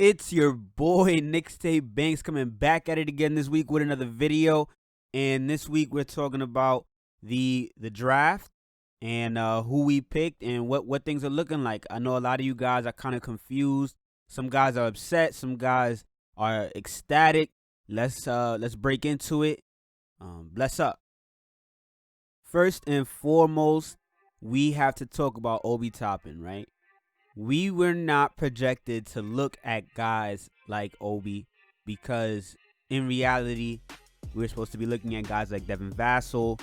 It's your boy Nicktape Banks coming back at it again this week with another video. And this week we're talking about the draft and who we picked and what things are looking like. I know a lot of you guys are kind of confused. Some guys are upset. Some guys are ecstatic. Let's break into it. Bless up. First and foremost, we have to talk about Obi Toppin, right? We were not projected to look at guys like Obi because in reality, we're supposed to be looking at guys like Devin Vassell,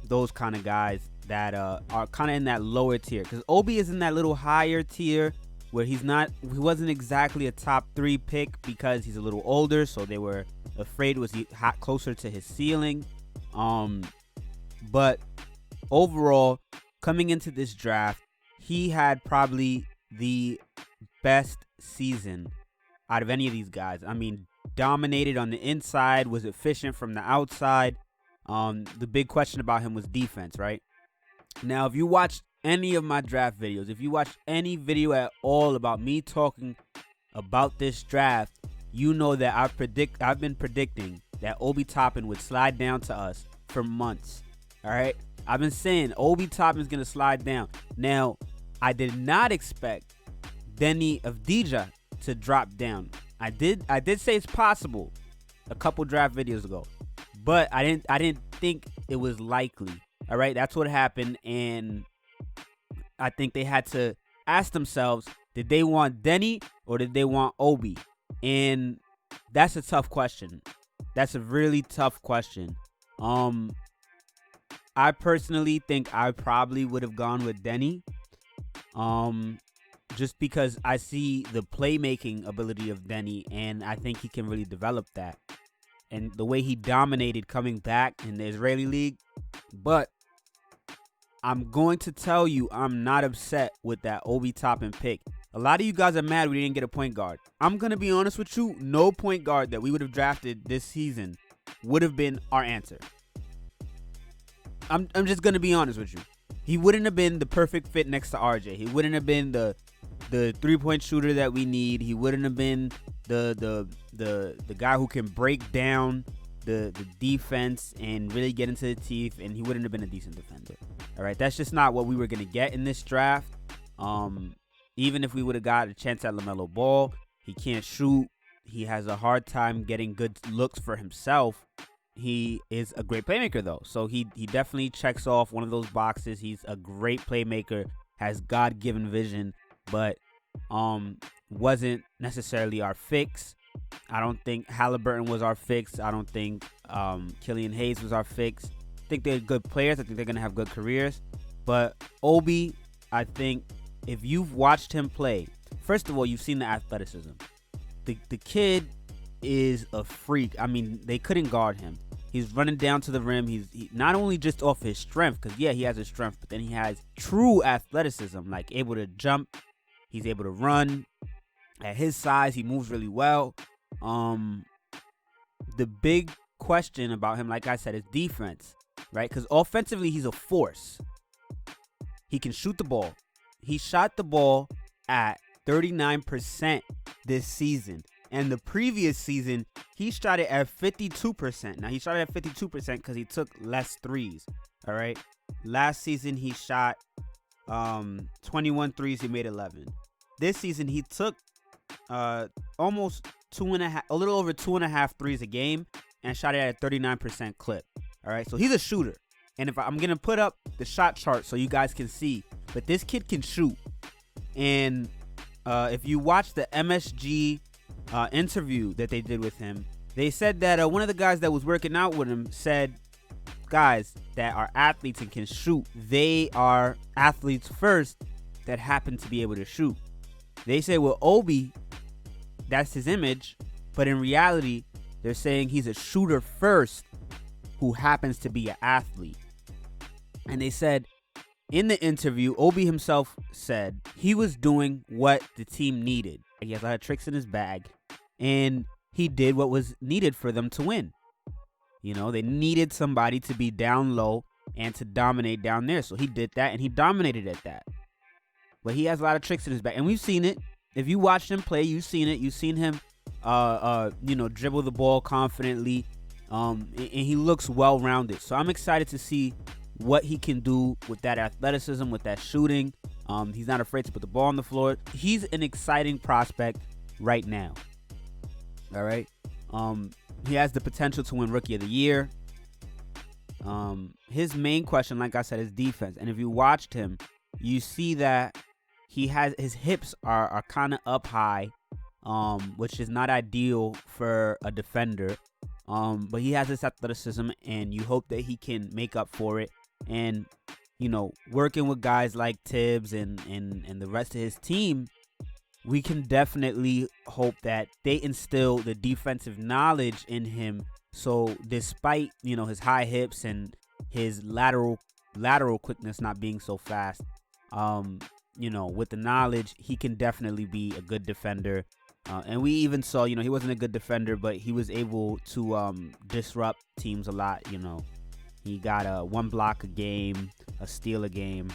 those kind of guys that are kind of in that lower tier. Because Obi is in that little higher tier where he wasn't exactly a top 3 pick because he's a little older, so they were afraid was he closer to his ceiling. But overall, coming into this draft, he had probably the best season out of any of these guys. I mean, dominated on the inside, was efficient from the outside. The big question about him was defense, right? Now, if you watch any of my draft videos, if you watch any video at all about me talking about this draft, you know that I've been predicting that Obi Toppin would slide down to us for months. All right, I've been saying Obi Toppin is gonna slide down. Now, I did not expect Deni Avdija to drop down. I did say it's possible a couple draft videos ago, but I didn't think it was likely. All right, that's what happened, and I think they had to ask themselves, did they want Deni or did they want Obi? And that's a tough question. That's a really tough question. I personally think I probably would have gone with Deni. Just because I see the playmaking ability of Deni, and I think he can really develop that. And the way he dominated coming back in the Israeli league. But I'm going to tell you, I'm not upset with that Obi Toppin pick. A lot of you guys are mad we didn't get a point guard. I'm going to be honest with you, no point guard that we would have drafted this season would have been our answer. I'm just going to be honest with you. He wouldn't have been the perfect fit next to RJ. He wouldn't have been the 3-point shooter that we need. He wouldn't have been the guy who can break down the defense and really get into the teeth, and he wouldn't have been a decent defender. All right, that's just not what we were going to get in this draft. Even if we would have got a chance at LaMelo Ball, he can't shoot. He has a hard time getting good looks for himself. He is a great playmaker, though. So he definitely checks off one of those boxes. He's a great playmaker, has God-given vision, but wasn't necessarily our fix. I don't think Halliburton was our fix. I don't think Killian Hayes was our fix. I think they're good players. I think they're going to have good careers. But Obi, I think if you've watched him play, first of all, you've seen the athleticism. The kid is a freak. I mean, they couldn't guard him. He's running down to the rim. He's not only just off his strength, because yeah, he has his strength, but then he has true athleticism, like able to jump. He's able to run. At his size, he moves really well. The big question about him, like I said, is defense, right? Because offensively, he's a force. He can shoot the ball. He shot the ball at 39% this season. And the previous season, he shot it at 52%. Now, he shot it at 52% because he took less threes, all right? Last season, he shot 21 threes. He made 11. This season, he took almost a little over 2.5 threes a game and shot it at a 39% clip, all right? So he's a shooter. And if I'm going to put up the shot chart so you guys can see, but this kid can shoot. And if you watch the MSG interview that they did with him, they said that one of the guys that was working out with him said guys that are athletes and can shoot, they are athletes first that happen to be able to shoot. They say, well, Obi, that's his image, but in reality, they're saying he's a shooter first who happens to be an athlete. And they said in the interview, Obi himself said he was doing what the team needed. He has a lot of tricks in his bag, and he did what was needed for them to win. You know, they needed somebody to be down low and to dominate down there. So he did that, and he dominated at that. But he has a lot of tricks in his bag, and we've seen it. if you watched him play, you've seen it. You've seen him, dribble the ball confidently, and he looks well-rounded. So I'm excited to see what he can do with that athleticism, with that shooting. He's not afraid to put the ball on the floor. He's an exciting prospect right now. All right. He has the potential to win Rookie of the Year. His main question, like I said, is defense. And if you watched him, you see that his hips are kind of up high, which is not ideal for a defender. But he has this athleticism, and you hope that he can make up for it. And, working with guys like Tibbs and the rest of his team, we can definitely hope that they instill the defensive knowledge in him. So despite, his high hips and his lateral quickness not being so fast, with the knowledge, he can definitely be a good defender. And we even saw, he wasn't a good defender, but he was able to disrupt teams a lot. He got one block a game, a steal a game.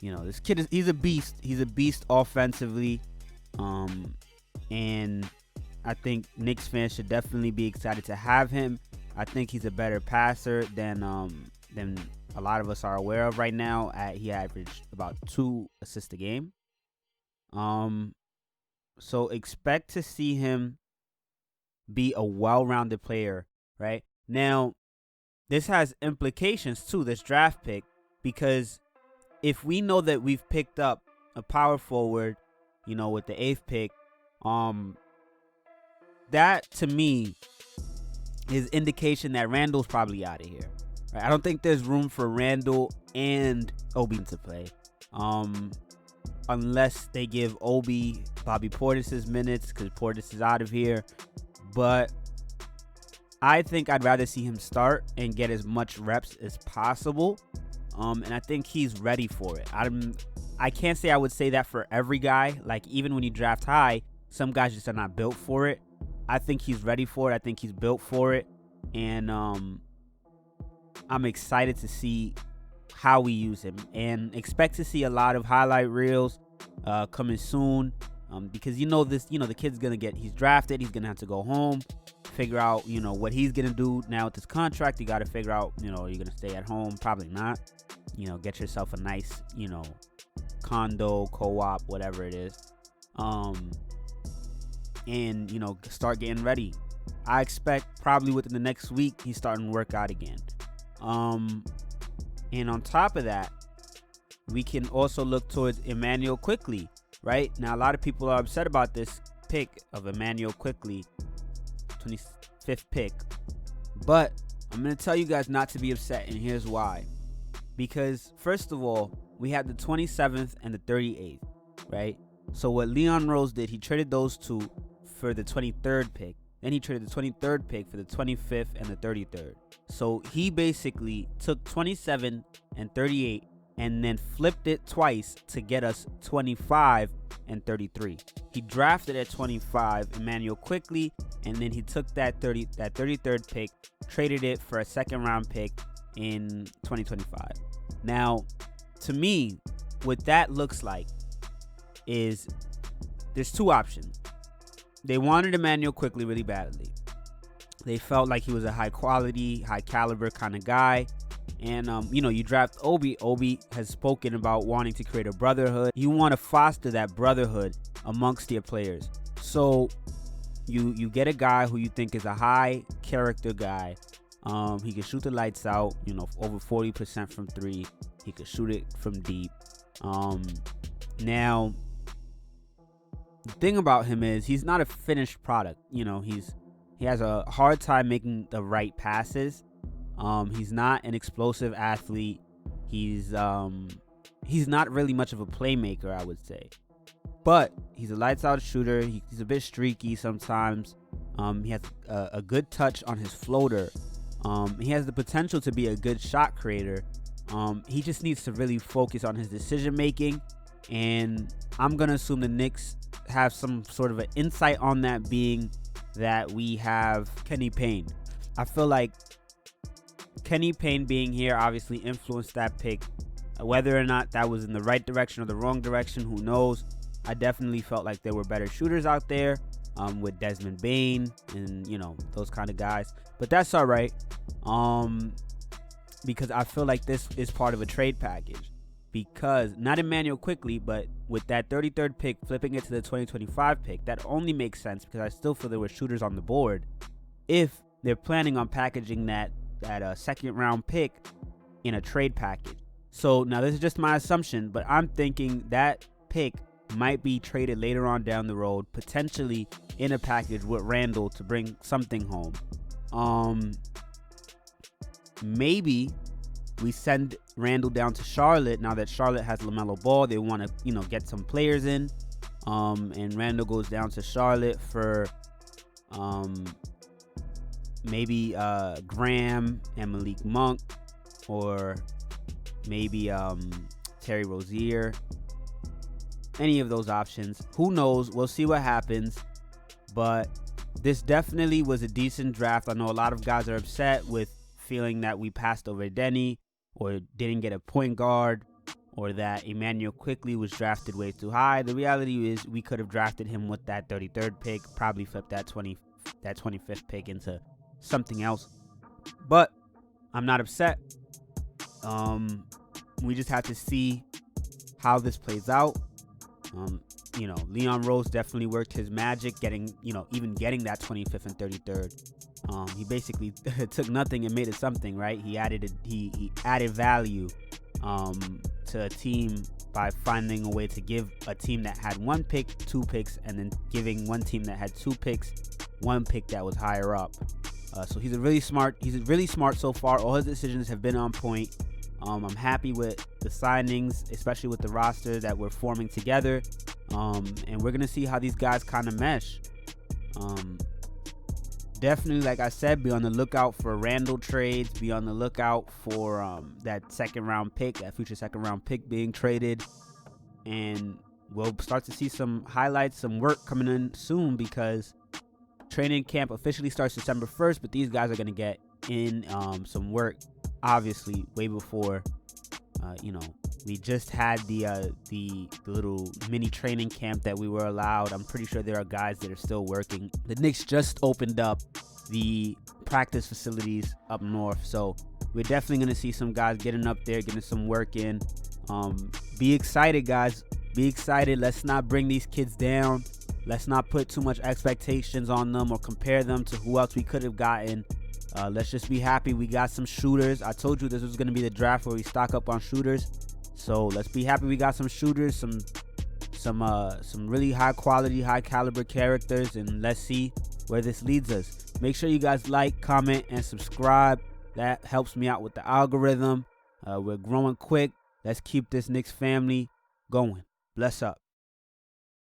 This kid he's a beast. He's a beast offensively. And I think Knicks fans should definitely be excited to have him. I think he's a better passer than a lot of us are aware of right now. He averaged about 2 assists a game. So expect to see him be a well-rounded player, right? Now, this has implications too, this draft pick, because if we know that we've picked up a power forward, with the 8th pick, that to me is indication that Randall's probably out of here. Right? I don't think there's room for Randall and Obi to play, unless they give Obi Bobby Portis' minutes, because Portis is out of here. But I think I'd rather see him start and get as much reps as possible. And I think he's ready for it. I can't say I would say that for every guy. Like, even when you draft high, some guys just are not built for it. I think he's ready for it. I think he's built for it. And I'm excited to see how we use him. And expect to see a lot of highlight reels coming soon. Because the kid's going to he's drafted. He's going to have to go home, figure out, what he's going to do now with this contract. You got to figure out, you're going to stay at home. Probably not. Get yourself a nice, condo, co-op, whatever it is. And, start getting ready. I expect probably within the next week, he's starting to work out again. And on top of that, we can also look towards Immanuel Quickley. Right now, a lot of people are upset about this pick of Immanuel Quickley, 25th pick. But I'm going to tell you guys not to be upset, and here's why. Because, first of all, we had the 27th and the 38th, right? So what Leon Rose did, he traded those two for the 23rd pick. Then he traded the 23rd pick for the 25th and the 33rd. So he basically took 27 and 38 and then flipped it twice to get us 25 and 33. He drafted at 25 Immanuel Quickley, and then he took that 33rd pick, traded it for a second round pick in 2025. Now, to me, what that looks like is there's 2 options. They wanted Immanuel Quickley really badly. They felt like he was a high quality, high caliber kind of guy. And, you draft Obi. Obi has spoken about wanting to create a brotherhood. You want to foster that brotherhood amongst your players. So you get a guy who you think is a high character guy. He can shoot the lights out, over 40% from 3. He could shoot it from deep. Now, the thing about him is he's not a finished product. He has a hard time making the right passes. He's not an explosive athlete. He's not really much of a playmaker, I would say. But he's a lights out shooter. He's a bit streaky sometimes. He has a good touch on his floater. He has the potential to be a good shot creator. He just needs to really focus on his decision making. And I'm going to assume the Knicks have some sort of an insight on that, being that we have Kenny Payne. I feel like Kenny Payne being here obviously influenced that pick. Whether or not that was in the right direction or the wrong direction, who knows? I definitely felt like there were better shooters out there, with Desmond Bane and those kind of guys. But that's all right, because I feel like this is part of a trade package. Because not Immanuel Quickley, but with that 33rd pick, flipping it to the 2025 pick, that only makes sense because I still feel there were shooters on the board. If they're planning on packaging that second round pick in a trade package. So now this is just my assumption, but I'm thinking that pick might be traded later on down the road, potentially in a package with Randle to bring something home. Maybe we send Randle down to Charlotte now that Charlotte has LaMelo Ball. They want to, get some players in. And Randle goes down to Charlotte for maybe Graham and Malik Monk, or maybe Terry Rozier. Any of those options. Who knows? We'll see what happens. But this definitely was a decent draft. I know a lot of guys are upset with feeling that we passed over Denny, or didn't get a point guard, or that Immanuel Quickley was drafted way too high. The reality is we could have drafted him with that 33rd pick, probably flipped that 25th pick into something else. But I'm not upset. We just have to see how this plays out. Leon Rose definitely worked his magic, getting that 25th and 33rd. He basically took nothing and made it something, right? He added value to a team by finding a way to give a team that had 1 pick 2 picks, and then giving one team that had 2 picks 1 pick that was higher up. So he's really smart so far. All his decisions have been on point. I'm happy with the signings, especially with the roster that we're forming together. And we're gonna see how these guys kind of mesh. Definitely, like I said, be on the lookout for Randle trades. Be on the lookout for that future second round pick being traded. And we'll start to see some highlights, some work coming in soon, because training camp officially starts December 1st, but these guys are going to get in some work, obviously, way before, we just had the little mini training camp that we were allowed. I'm pretty sure there are guys that are still working. The Knicks just opened up the practice facilities up north, so we're definitely going to see some guys getting up there, getting some work in. Be excited, guys. Be excited. Let's not bring these kids down. Let's not put too much expectations on them or compare them to who else we could have gotten. Let's just be happy we got some shooters. I told you this was going to be the draft where we stock up on shooters. So let's be happy we got some shooters, some really high quality, high caliber characters, and let's see where this leads us. Make sure you guys like, comment, and subscribe. That helps me out with the algorithm. We're growing quick. Let's keep this Knicks family going. Bless up.